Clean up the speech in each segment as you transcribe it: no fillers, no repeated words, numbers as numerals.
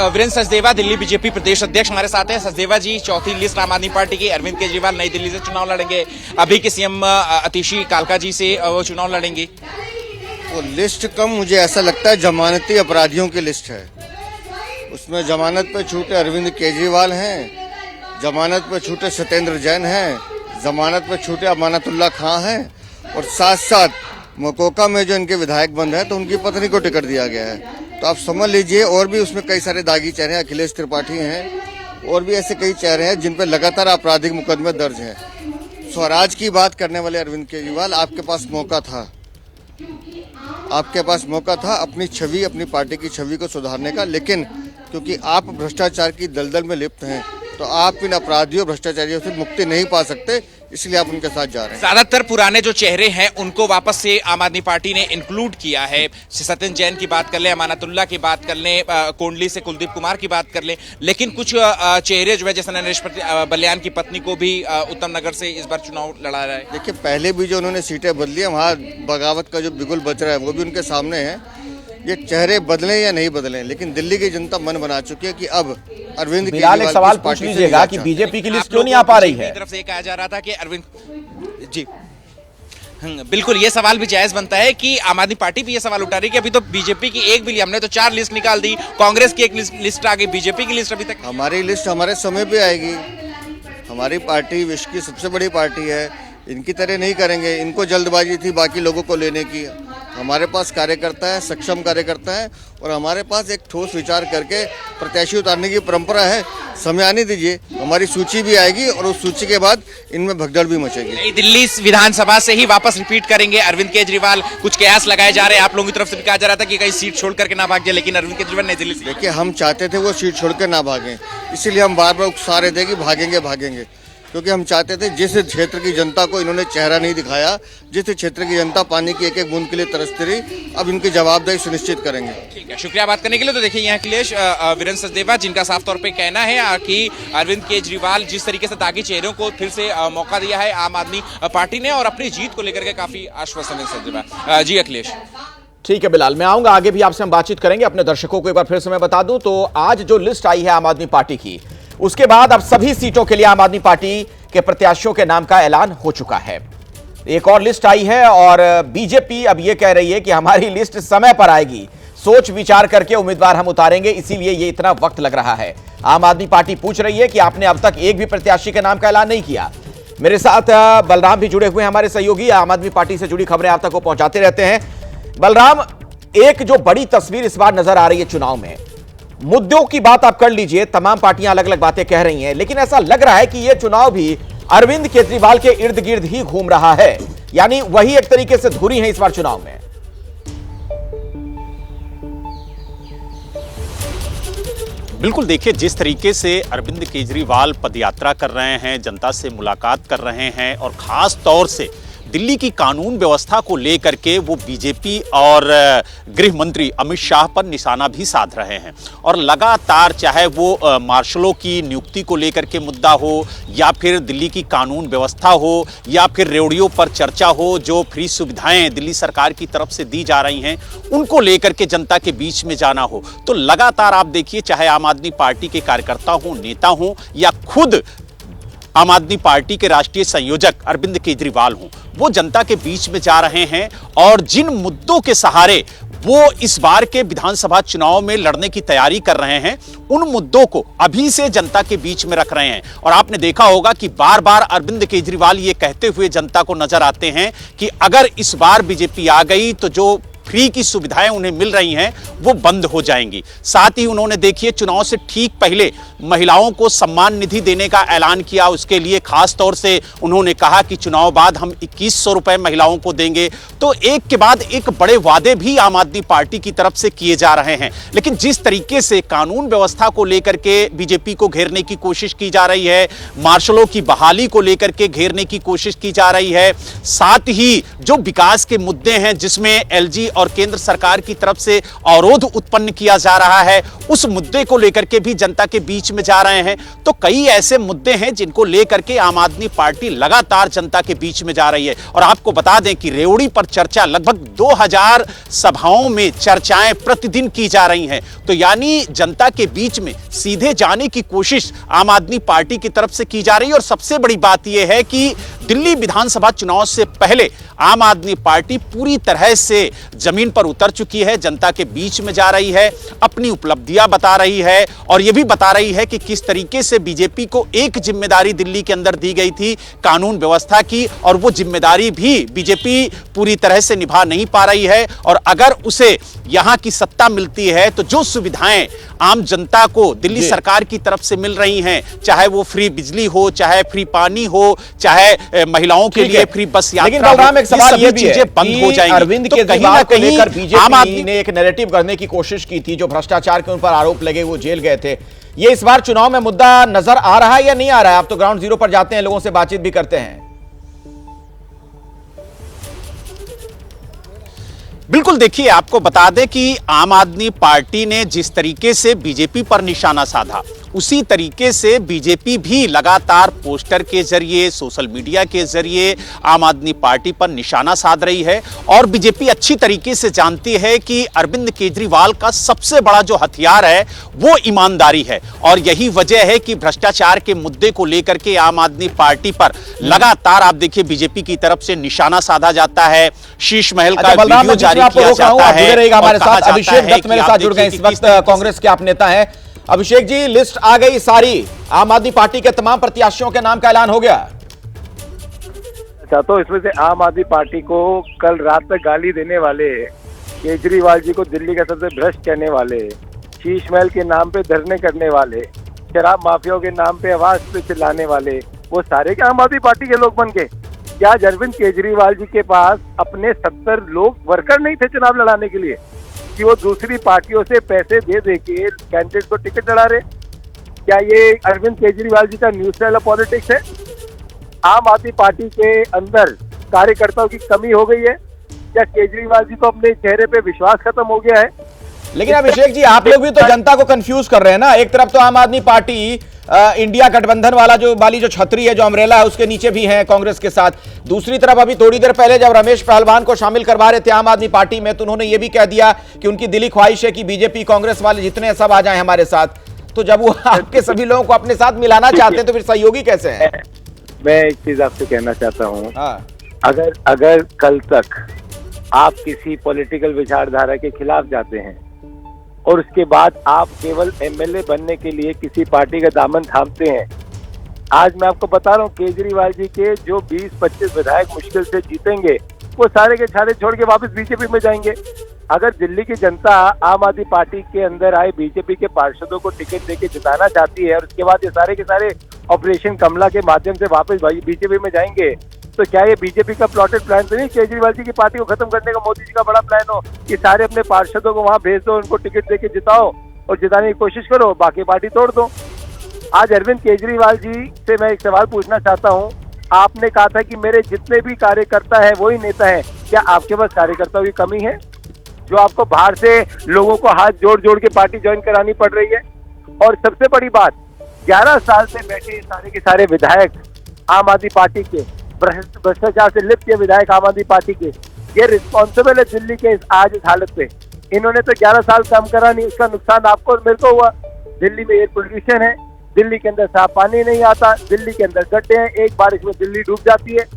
Virendra Sachdeva Delhi BJP प्रदेश अध्यक्ष हमारे साथ हैं। सचदेवा जी, चौथी लिस्ट आम आदमी पार्टी की। अरविंद केजरीवाल नई दिल्ली से चुनाव लड़ेंगे, अभी के सीएम अतिशी कालका जी से वो चुनाव लड़ेंगे। वो लिस्ट कम, मुझे ऐसा लगता है जमानती अपराधियों की लिस्ट है। उसमें जमानत पर छूटे अरविंद केजरीवाल हैं, जमानत पर छूटे सत्येंद्र जैन हैं, जमानत पर छूटे अमानतुल्लाह खां हैं, और साथ साथ मकोका में जो इनके विधायक बंद हैं तो उनकी पत्नी को टिकट दिया गया है। तो आप समझ लीजिए, और भी उसमें कई सारे दागी चेहरे हैं, अखिलेश त्रिपाठी हैं, और भी ऐसे कई चेहरे हैं जिन पर लगातार आपराधिक मुकदमे दर्ज हैं। स्वराज की बात करने वाले अरविंद केजरीवाल, आपके पास मौका था, आपके पास मौका था अपनी छवि, अपनी पार्टी की छवि को सुधारने का, लेकिन क्योंकि आप भ्रष्टाचार की दलदल में लिप्त हैं तो आप इन अपराधियों भ्रष्टाचारियों से मुक्ति नहीं पा सकते, इसलिए आप उनके साथ जा रहे हैं। ज्यादातर पुराने जो चेहरे हैं उनको वापस से आम आदमी पार्टी ने इंक्लूड किया है। सत्येंद्र जैन की बात कर लें, अमानतुल्लाह की बात कर लें, कोंडली से कुलदीप कुमार की बात कर लें, लेकिन कुछ चेहरे जो है जैसे नरेश बलियान की पत्नी को भी उत्तम नगर से इस बार चुनाव लड़ा रहा है। देखिए, पहले भी जो उन्होंने सीटें बदली है, वहाँ बगावत का जो बिगुल बच रहा है वो भी उनके सामने है। ये चेहरे बदलें या नहीं बदलें, लेकिन दिल्ली की जनता मन बना चुकी है कि अब अरविंद केजरीवाल एक सवाल पूछ लीजिएगा कि बीजेपी की लिस्ट क्यों नहीं आ पा रही है। तरफ से कहा जा रहा था कि अरविंद जी बिल्कुल, ये सवाल भी जायज बनता है कि आम आदमी पार्टी भी ये सवाल उठा रही है कि अभी तो बीजेपी की एक भी, हमने तो 4 लिस्ट निकाल दी, कांग्रेस की एक लिस्ट आ गई, बीजेपी की लिस्ट अभी तक। हमारी लिस्ट हमारे समय पे आएगी। हमारी पार्टी विश्व की सबसे बड़ी पार्टी है, इनकी तरह नहीं करेंगे। इनको जल्दबाजी थी बाकी लोगों को लेने की। हमारे पास कार्यकर्ता है, सक्षम कार्यकर्ता है, और हमारे पास एक ठोस विचार करके प्रत्याशी उतारने की परंपरा है। समय आने दीजिए, हमारी सूची भी आएगी और उस सूची के बाद इनमें भगदड़ भी मचेगी। नई दिल्ली विधानसभा से ही वापस रिपीट करेंगे अरविंद केजरीवाल। कुछ कयास लगाए जा रहे हैं, आप लोगों की तरफ से भी कहा जा रहा था कि कहीं सीट छोड़ करके ना भाग जाए, लेकिन अरविंद केजरीवाल नई दिल्ली से। देखिए, हम चाहते थे वो सीट छोड़ कर ना भागें, इसीलिए हम बार बार उकसा रहे थे कि भागेंगे भागेंगे, क्योंकि हम चाहते थे जिस क्षेत्र की जनता को इन्होंने चेहरा नहीं दिखाया, जिस क्षेत्र की जनता पानी की एक एक बूंद के लिए तरसती रही, अब इनकी जवाबदेही सुनिश्चित करेंगे। ठीक है, शुक्रिया बात करने के लिए। तो देखिए, यहाँ अखिलेश वीरेंद्र सचदेवा जिनका साफ तौर पे कहना है कि अरविंद केजरीवाल जिस तरीके से दागी चेहरों को फिर से मौका दिया है आम आदमी पार्टी ने, और अपनी जीत को लेकर के काफी आश्वासन है सचदेवा जी। अखिलेश, ठीक है बिलाल, मैं आऊंगा, आगे भी आपसे हम बातचीत करेंगे। अपने दर्शकों को एक बार फिर से मैं बता दूं तो आज जो लिस्ट आई है आम आदमी पार्टी की, उसके बाद अब सभी सीटों के लिए आम आदमी पार्टी के प्रत्याशियों के नाम का ऐलान हो चुका है। एक और लिस्ट आई है और बीजेपी अब यह कह रही है कि हमारी लिस्ट समय पर आएगी, सोच विचार करके उम्मीदवार हम उतारेंगे, इसीलिए ये इतना वक्त लग रहा है। आम आदमी पार्टी पूछ रही है कि आपने अब तक एक भी प्रत्याशी के नाम का ऐलान नहीं किया। मेरे साथ बलराम भी जुड़े हुए हैं, हमारे सहयोगी, आम आदमी पार्टी से जुड़ी खबरें आप तक वो पहुंचाते रहते हैं। बलराम, एक जो बड़ी तस्वीर इस बार नजर आ रही है चुनाव में, मुद्दों की बात आप कर लीजिए, तमाम पार्टियां अलग अलग बातें कह रही हैं, लेकिन ऐसा लग रहा है कि यह चुनाव भी अरविंद केजरीवाल के इर्द गिर्द ही घूम रहा है, यानी वही एक तरीके से धुरी है इस बार चुनाव में। बिल्कुल, देखिए जिस तरीके से अरविंद केजरीवाल पदयात्रा कर रहे हैं, जनता से मुलाकात कर रहे हैं, और खास तौर से दिल्ली की कानून व्यवस्था को लेकर के वो बीजेपी और गृह मंत्री अमित शाह पर निशाना भी साध रहे हैं। और लगातार चाहे वो मार्शलों की नियुक्ति को लेकर के मुद्दा हो, या फिर दिल्ली की कानून व्यवस्था हो, या फिर रेवड़ियों पर चर्चा हो, जो फ्री सुविधाएं दिल्ली सरकार की तरफ से दी जा रही हैं उनको लेकर के जनता के बीच में जाना हो, तो लगातार आप देखिए, चाहे आम आदमी पार्टी के कार्यकर्ता हो, नेता हो, या खुद आम आदमी पार्टी के राष्ट्रीय संयोजक अरविंद केजरीवाल हों, वो जनता के बीच में जा रहे हैं और जिन मुद्दों के सहारे वो इस बार के विधानसभा चुनाव में लड़ने की तैयारी कर रहे हैं, उन मुद्दों को अभी से जनता के बीच में रख रहे हैं। और आपने देखा होगा कि बार बार अरविंद केजरीवाल ये कहते हुए जनता को नजर आते हैं कि अगर इस बार बीजेपी आ गई तो जो फ्री की सुविधाएं उन्हें मिल रही हैं वो बंद हो जाएंगी। साथ ही उन्होंने देखिए चुनाव से ठीक पहले महिलाओं को सम्मान निधि देने का ऐलान किया। उसके लिए खास तौर से उन्होंने कहा कि चुनाव बाद हम 2100 रुपए महिलाओं को देंगे। तो एक के बाद एक बड़े वादे भी आम आदमी पार्टी की तरफ से किए जा रहे हैं। लेकिन जिस तरीके से कानून व्यवस्था को लेकर के बीजेपी को घेरने की कोशिश की जा रही है, मार्शलों की बहाली को लेकर के घेरने की कोशिश की जा रही है, साथ ही जो विकास के मुद्दे हैं जिसमें एलजी और केंद्र सरकार की तरफ से अवरोध उत्पन्न किया जा रहा है, उस मुद्दे को लेकर के भी जनता के बीच में जा रहे हैं। तो कई ऐसे मुद्दे हैं जिनको लेकर के आम आदमी पार्टी लगातार जनता के बीच में जा रही है। और आपको बता दें कि रेवड़ी पर चर्चा, लगभग 2000 सभाओं में चर्चाएं प्रतिदिन की जा रही हैं। तो यानी जनता के बीच में सीधे जाने की कोशिश आम आदमी पार्टी की तरफ से की जा रही है। और सबसे बड़ी बात यह है कि दिल्ली विधानसभा चुनाव से पहले आम आदमी पार्टी पूरी तरह से जमीन पर उतर चुकी है, जनता के बीच में जा रही है, अपनी उपलब्धियां बता रही है और यह भी बता रही है कि किस तरीके से बीजेपी को एक जिम्मेदारी दिल्ली के अंदर दी गई थी कानून व्यवस्था की, और वो जिम्मेदारी भी बीजेपी पूरी तरह से निभा नहीं पा रही है। और अगर उसे यहां की सत्ता मिलती है तो जो सुविधाएं आम जनता को दिल्ली सरकार की तरफ से मिल रही हैं, चाहे वो फ्री बिजली हो, चाहे फ्री पानी हो, चाहे महिलाओं के लिए फ्री बस यात्रा, लेकिन बलराम एक सवाल ये भी है बंद हो जाएंगी। अरविंद केजरीवाल को लेकर बीजेपी ने एक नैरेटिव करने की कोशिश की थी, जो भ्रष्टाचार के उन पर आरोप लगे वो जेल गए थे। ये इस बार चुनाव में मुद्दा नजर आ रहा है या नहीं आ रहा है? आप तो ग्राउंड जीरो पर जाते हैं, लोगों से बातचीत भी करते हैं। बिल्कुल, देखिए आपको बता दें कि आम आदमी पार्टी ने जिस तरीके से बीजेपी पर निशाना साधा, उसी तरीके से बीजेपी भी लगातार पोस्टर के जरिए, सोशल मीडिया के जरिए आम आदमी पार्टी पर निशाना साध रही है। और बीजेपी अच्छी तरीके से जानती है कि अरविंद केजरीवाल का सबसे बड़ा जो हथियार है वो ईमानदारी है। और यही वजह है कि भ्रष्टाचार के मुद्दे को लेकर के आम आदमी पार्टी पर लगातार आप देखिए बीजेपी की तरफ से निशाना साधा जाता है। शीश महल का वीडियो जारी किया जाता है। हमारे साथ अभिषेक दत्त मेरे साथ जुड़ गए इस वक्त, कांग्रेस के आप नेता हैं। अभिषेक जी, लिस्ट आ गई सारी, आम आदमी पार्टी के तमाम प्रत्याशियों के नाम का ऐलान हो गया। तो इसमें से आम आदमी पार्टी को कल रात तक गाली देने वाले, केजरीवाल जी को दिल्ली का सबसे भ्रष्ट कहने वाले, शीश महल के नाम पे धरने करने वाले, शराब माफियाओं के नाम पे आवाज पे चिल्लाने वाले, वो सारे के आम आदमी पार्टी के लोग बन के? क्या अरविंद केजरीवाल जी के पास अपने 70 लोग वर्कर नहीं थे चुनाव लड़ाने के लिए कि वो दूसरी पार्टियों से पैसे दे दे के कैंडिडेट को टिकट लड़ा रहे? क्या ये अरविंद केजरीवाल जी का न्यू स्टाइल ऑफ पॉलिटिक्स है? आम आदमी पार्टी के अंदर कार्यकर्ताओं की कमी हो गई है? क्या केजरीवाल जी को अपने चेहरे पे विश्वास खत्म हो गया है? लेकिन अभिषेक जी, आप लोग भी तो जनता को कंफ्यूज कर रहे हैं ना। एक तरफ तो आम आदमी पार्टी इंडिया गठबंधन वाली जो छतरी है, जो अमरेला है, उसके नीचे भी है कांग्रेस के साथ। दूसरी तरफ अभी थोड़ी देर पहले जब रमेश पहलवान को शामिल करवा रहे थे आम आदमी पार्टी में, तो उन्होंने ये भी कह दिया कि उनकी दिली ख्वाहिश है कि बीजेपी कांग्रेस वाले जितने सब आ जाएं हमारे साथ। तो जब वो आपके सभी लोगों को अपने साथ मिलाना चाहते हैं तो फिर सहयोगी कैसे हैं? मैं एक चीज आपसे कहना चाहता हूँ, अगर कल तक आप किसी पॉलिटिकल विचारधारा के खिलाफ जाते हैं और उसके बाद आप केवल एमएलए बनने के लिए किसी पार्टी का दामन थामते हैं, आज मैं आपको बता रहा हूँ केजरीवाल जी के जो 20-25 विधायक मुश्किल से जीतेंगे, वो सारे के सारे छोड़ के वापस बीजेपी में जाएंगे। अगर दिल्ली की जनता आम आदमी पार्टी के अंदर आए बीजेपी के पार्षदों को टिकट देके जिताना चाहती है और उसके बाद ये सारे के सारे ऑपरेशन कमला के माध्यम से वापस बीजेपी में जाएंगे, तो क्या ये बीजेपी का प्लॉटेड प्लान तो नहीं? केजरीवाल जी की पार्टी को खत्म करने का मोदी जी का बड़ा प्लान हो कि सारे अपने पार्षदों को वहां भेज दो, उनको टिकट देके जिताओ और जिताने की कोशिश करो, बाकी पार्टी तोड़ दो। आज अरविंद केजरीवाल जी से मैं एक सवाल पूछना चाहता हूं, आपने कहा था कि मेरे जितने भी कार्यकर्ता है वही नेता है, क्या आपके पास कार्यकर्ताओं की कमी है जो आपको बाहर से लोगों को हाथ जोड़ जोड़ के पार्टी ज्वाइन करानी पड़ रही है? और सबसे बड़ी बात, 11 साल से बैठे सारे के सारे विधायक आम आदमी पार्टी के, भ्रष्टाचार से लिप्त के विधायक आम आदमी पार्टी के, ये रिस्पॉन्सिबल है दिल्ली के आज इस हालत पे। इन्होंने तो 11 साल काम करा नहीं, उसका नुकसान आपको और मेरे को हुआ। दिल्ली में एयर पोल्यूशन है, दिल्ली के अंदर साफ पानी नहीं आता, दिल्ली के अंदर गड्ढे हैं, एक बारिश में दिल्ली डूब जाती है।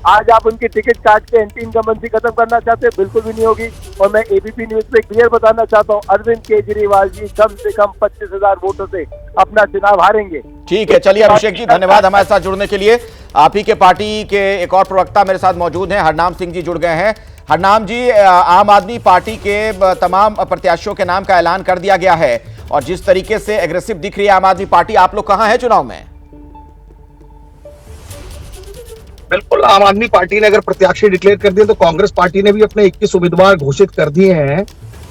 आज आप उनकी टिकट काट के एंटी इनकम्बेंसी खत्म करना चाहते हैं, बिल्कुल भी नहीं होगी। और मैं एबीपी न्यूज पे क्लियर बताना चाहता हूँ, अरविंद केजरीवाल जी कम से कम 25,000 वोटों से अपना चुनाव हारेंगे। ठीक है, चलिए अभिषेक जी, धन्यवाद हमारे साथ जुड़ने के लिए। आप ही के पार्टी के एक और प्रवक्ता मेरे साथ मौजूद हैं, हरनाम सिंह जी जुड़ गए हैं। हरनाम जी, आम आदमी पार्टी के तमाम प्रत्याशियों के नाम का ऐलान कर दिया गया है और जिस तरीके से एग्रेसिव दिख रही है आम आदमी पार्टी, आप लोग कहां हैं चुनाव में? बिल्कुल, आम आदमी पार्टी ने अगर प्रत्याशी डिक्लेयर कर दिए तो कांग्रेस पार्टी ने भी अपने 21 उम्मीदवार घोषित कर दिए हैं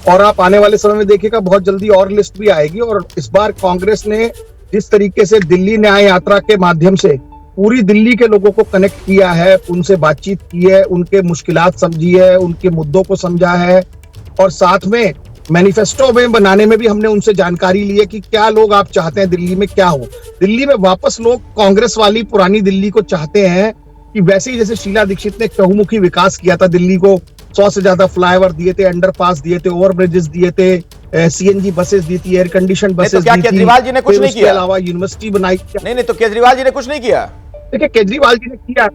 और आप आने वाले समय में देखिएगा बहुत जल्दी और लिस्ट भी आएगी। और इस बार कांग्रेस ने जिस तरीके से दिल्ली न्याय यात्रा के माध्यम से पूरी दिल्ली के लोगों को कनेक्ट किया है, उनसे बातचीत की है, उनके मुश्किलात समझी है, उनके मुद्दों को समझा है, और साथ में मैनिफेस्टो में बनाने में भी हमने उनसे जानकारी ली है कि क्या लोग आप चाहते हैं दिल्ली में क्या हो। दिल्ली में वापस लोग कांग्रेस वाली पुरानी दिल्ली को चाहते हैं कि वैसे ही जैसे शीला दीक्षित ने चहुमुखी विकास किया था, दिल्ली को 100 से ज्यादा फ्लाईओवर दिए थे, अंडरपास दिए थे, ओवर ब्रिजेस दिए थे, सीएनजी बसेस दी थी, एयर कंडीशन बसेस तो क्या केजरीवाल जी ने कुछ नहीं किया? अलावा यूनिवर्सिटी बनाई। नहीं, तो केजरीवाल जी ने कुछ नहीं किया? देखिए केजरीवाल जी ने किया,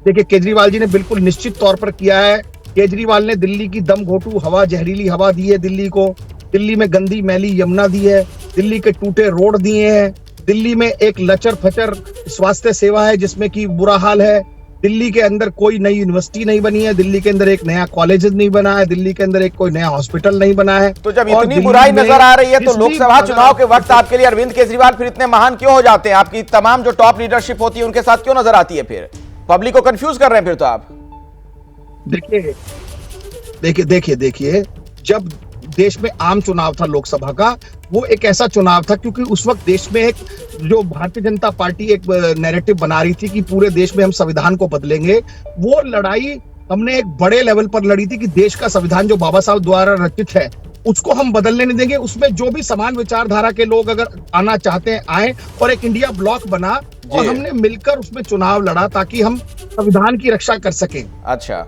देखिए केजरीवाल जी ने बिल्कुल निश्चित तौर पर किया है। केजरीवाल ने दिल्ली की दम घोटू हवा, जहरीली हवा दी है दिल्ली को, दिल्ली में गंदी मैली यमुना दी है, दिल्ली के टूटे रोड दिए हैं, दिल्ली में एक लचर फचर स्वास्थ्य सेवा है जिसमें कि बुरा हाल है, दिल्ली के अंदर कोई नई यूनिवर्सिटी नहीं बनी है, दिल्ली के अंदर एक नया कॉलेज नहीं बना है, दिल्ली के अंदर एक कोई नया हॉस्पिटल नहीं बना है। तो जब इतनी बुराई नजर आ रही है तो लोकसभा चुनाव के वक्त आपके लिए अरविंद केजरीवाल फिर इतने महान क्यों हो जाते हैं? आपकी तमाम जो टॉप लीडरशिप होती है उनके साथ क्यों नजर आती है? फिर पब्लिक को कंफ्यूज कर रहे हैं फिर तो आप। देखिए जब देश में आम चुनाव था लोकसभा का, वो एक ऐसा चुनाव था क्योंकि उस वक्त देश में एक जो भारतीय जनता पार्टी एक नैरेटिव बना रही थी कि पूरे देश में हम संविधान को बदलेंगे। वो लड़ाई हमने एक बड़े लेवल पर लड़ी थी कि देश का संविधान जो बाबा साहब द्वारा रचित है उसको हम बदलने नहीं देंगे। उसमें जो भी समान विचारधारा के लोग अगर आना चाहते हैं आए, और एक इंडिया ब्लॉक बना और हमने मिलकर उसमें चुनाव लड़ा ताकि हम संविधान की रक्षा कर सकें। अच्छा।